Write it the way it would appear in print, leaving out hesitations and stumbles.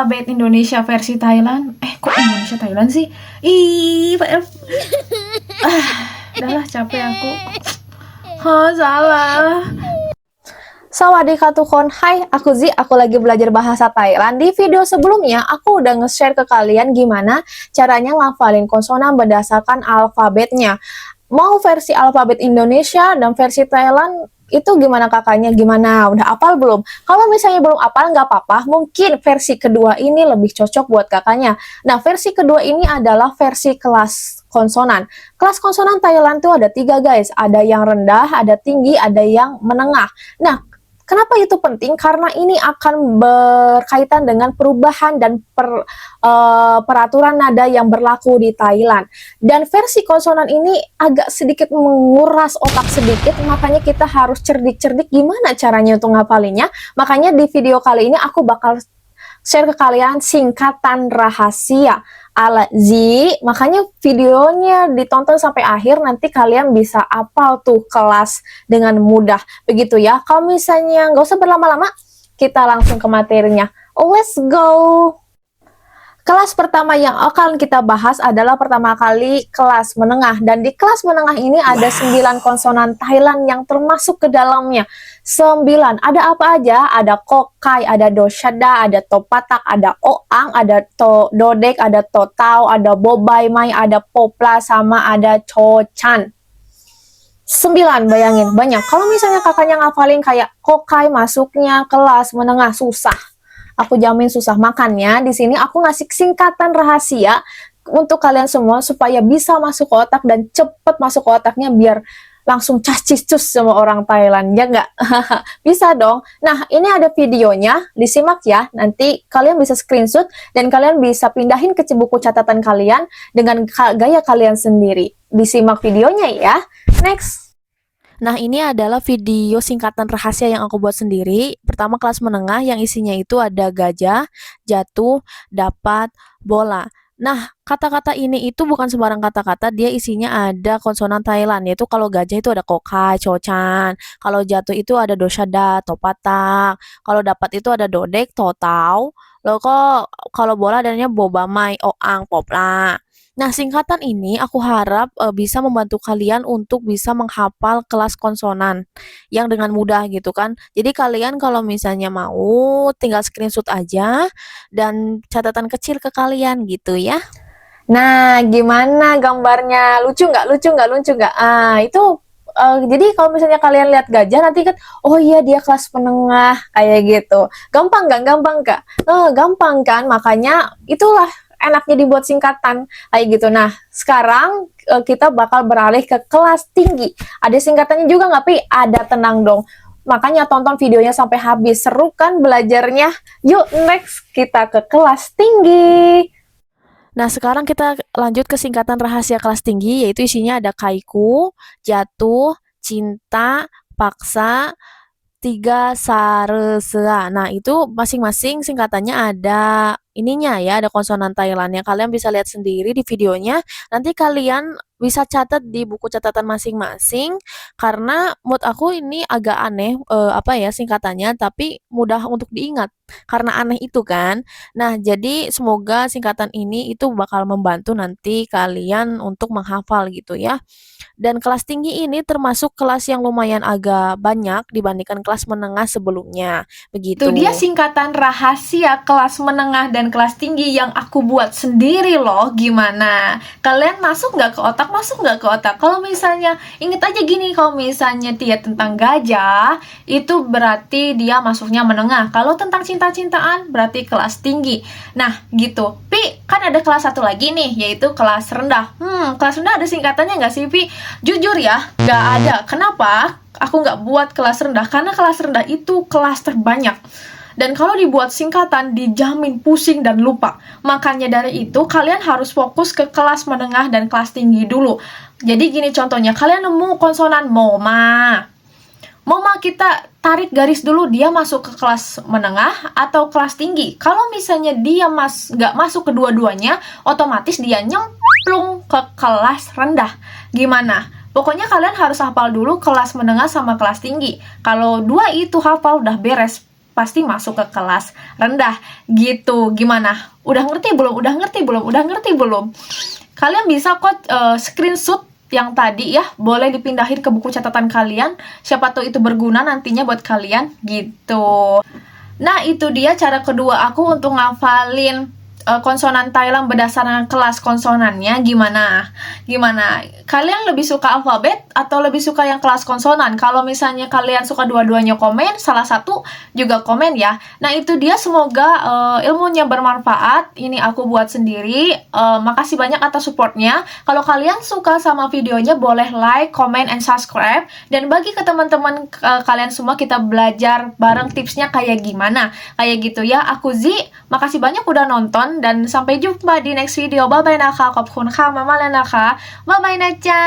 Alfabet Indonesia versi Thailand. Kok Indonesia Thailand sih? Ih, udahlah capek aku. Salah. Sawadee tukon, hai aku Zi, aku lagi belajar bahasa Thailand. Di video sebelumnya aku udah nge-share ke kalian gimana caranya ngafalin konsonan berdasarkan alfabetnya. Mau versi alfabet Indonesia dan versi Thailand itu gimana kakaknya? Gimana? Udah hafal belum? Kalau misalnya belum hafal nggak apa-apa, mungkin versi kedua ini lebih cocok buat kakaknya. Nah, versi kedua ini adalah versi kelas konsonan. Kelas konsonan Thailand tuh ada 3 guys, ada yang rendah, ada tinggi, ada yang menengah. Nah, kenapa itu penting? Karena ini akan berkaitan dengan perubahan dan peraturan nada yang berlaku di Thailand. Dan versi konsonan ini agak sedikit menguras otak sedikit, makanya kita harus cerdik-cerdik gimana caranya untuk ngapalinnya. Makanya di video kali ini aku bakal share ke kalian singkatan rahasia ala Z. Makanya videonya ditonton sampai akhir, nanti kalian bisa apal tuh kelas dengan mudah. Begitu ya. Kalau misalnya nggak usah berlama-lama, kita langsung ke materinya. Let's go! Kelas pertama yang akan kita bahas adalah pertama kali kelas menengah. Dan di kelas menengah ini ada 9 konsonan Thailand yang termasuk ke dalamnya. 9. Ada apa aja? Ada kokai, ada doshada, ada topatak, ada oang, ada dodek, ada totau, ada bobai mai, ada popla, sama ada chochan. 9, bayangin, banyak. Kalau misalnya kakaknya ngafalin kayak kokai masuknya kelas menengah susah. Aku jamin susah. Makanya di sini aku ngasih singkatan rahasia untuk kalian semua supaya bisa masuk ke otak dan cepet masuk ke otaknya biar langsung cus sama orang Thailand, ya nggak? Bisa dong. Nah, ini ada videonya, disimak ya. Nanti kalian bisa screenshot dan kalian bisa pindahin ke buku catatan kalian dengan gaya kalian sendiri. Disimak videonya ya. Next. Nah, ini adalah video singkatan rahasia yang aku buat sendiri. Pertama kelas menengah yang isinya itu ada gajah, jatuh, dapat, bola. Nah, kata-kata ini itu bukan sembarang kata-kata, dia isinya ada konsonan Thailand, yaitu kalau gajah itu ada kokai, chochan, kalau jatuh itu ada doshada, topatak, kalau dapat itu ada dodek, totau, lalu kok kalau bola adanya bobamai, oang, popla. Nah, singkatan ini aku harap bisa membantu kalian untuk bisa menghafal kelas konsonan yang dengan mudah gitu kan. Jadi kalian kalau misalnya mau tinggal screenshot aja dan catatan kecil ke kalian gitu ya. Nah, gimana gambarnya? Lucu nggak? Lucu nggak? Lucu nggak? Itu jadi kalau misalnya kalian lihat gajah nanti kan, oh iya dia kelas menengah kayak gitu. Gampang nggak? Gampang nggak? Gampang kan? Makanya itulah enaknya dibuat singkatan kayak gitu. Nah, sekarang kita bakal beralih ke kelas tinggi. Ada singkatannya juga nggak, Pi? Ada, tenang dong. Makanya tonton videonya sampai habis. Seru kan belajarnya? Yuk, next kita ke kelas tinggi. Nah, sekarang kita lanjut ke singkatan rahasia kelas tinggi, yaitu isinya ada kaiku, jatuh, cinta, paksa, 3 saresea. Nah, itu masing-masing singkatannya ada ininya ya, ada konsonan Thailandnya. Kalian bisa lihat sendiri di videonya. Nanti kalian bisa catat di buku catatan masing-masing karena menurut aku ini agak aneh apa ya singkatannya, tapi mudah untuk diingat karena aneh itu kan. Nah, jadi semoga singkatan ini itu bakal membantu nanti kalian untuk menghafal gitu ya. Dan kelas tinggi ini termasuk kelas yang lumayan agak banyak dibandingkan kelas menengah sebelumnya. Begitu. Itu dia singkatan rahasia kelas menengah dan kelas tinggi yang aku buat sendiri loh. Gimana? Kalian masuk nggak ke otak? Masuk nggak ke otak? Kalau misalnya, inget aja gini, kalau misalnya dia tentang gajah, itu berarti dia masuknya menengah. Kalau tentang cinta-cintaan, berarti kelas tinggi. Nah, gitu. Pi, kan ada kelas satu lagi nih, yaitu kelas rendah. Kelas rendah ada singkatannya nggak sih, Pi? Jujur ya, nggak ada. Kenapa? Aku nggak buat kelas rendah, karena kelas rendah itu kelas terbanyak. Dan kalau dibuat singkatan, dijamin pusing dan lupa. Makanya dari itu, kalian harus fokus ke kelas menengah dan kelas tinggi dulu. Jadi gini contohnya, kalian nemu konsonan MOMA. MOMA kita tarik garis dulu, dia masuk ke kelas menengah atau kelas tinggi. Kalau misalnya dia nggak masuk kedua-duanya, otomatis dia nyemplung ke kelas rendah. Gimana? Pokoknya kalian harus hafal dulu kelas menengah sama kelas tinggi. Kalau dua itu hafal, udah beres. pasti masuk ke kelas rendah gitu. Gimana? Udah ngerti belum? Udah ngerti belum? Udah ngerti belum? Kalian bisa kok screenshot yang tadi ya, boleh dipindahin ke buku catatan kalian. Siapa tahu itu berguna nantinya buat kalian gitu. Nah, itu dia cara kedua aku untuk ngafalin konsonan Thailand berdasarkan kelas konsonannya. Gimana? Gimana? Kalian lebih suka alfabet atau lebih suka yang kelas konsonan? Kalau misalnya kalian suka dua-duanya, komen, salah satu juga komen ya. Nah, itu dia, semoga ilmunya bermanfaat. Ini aku buat sendiri. Makasih banyak atas supportnya. Kalau kalian suka sama videonya, boleh like, comment, and subscribe. Dan bagi ke teman-teman kalian semua, kita belajar bareng tipsnya kayak gimana. Kayak gitu ya. Aku Zi, makasih banyak udah nonton. Dan sampai jumpa di next video. Bye bye นะคะ ขอบคุณค่ะมากๆเลยนะคะ Bye bye นะจ๊ะ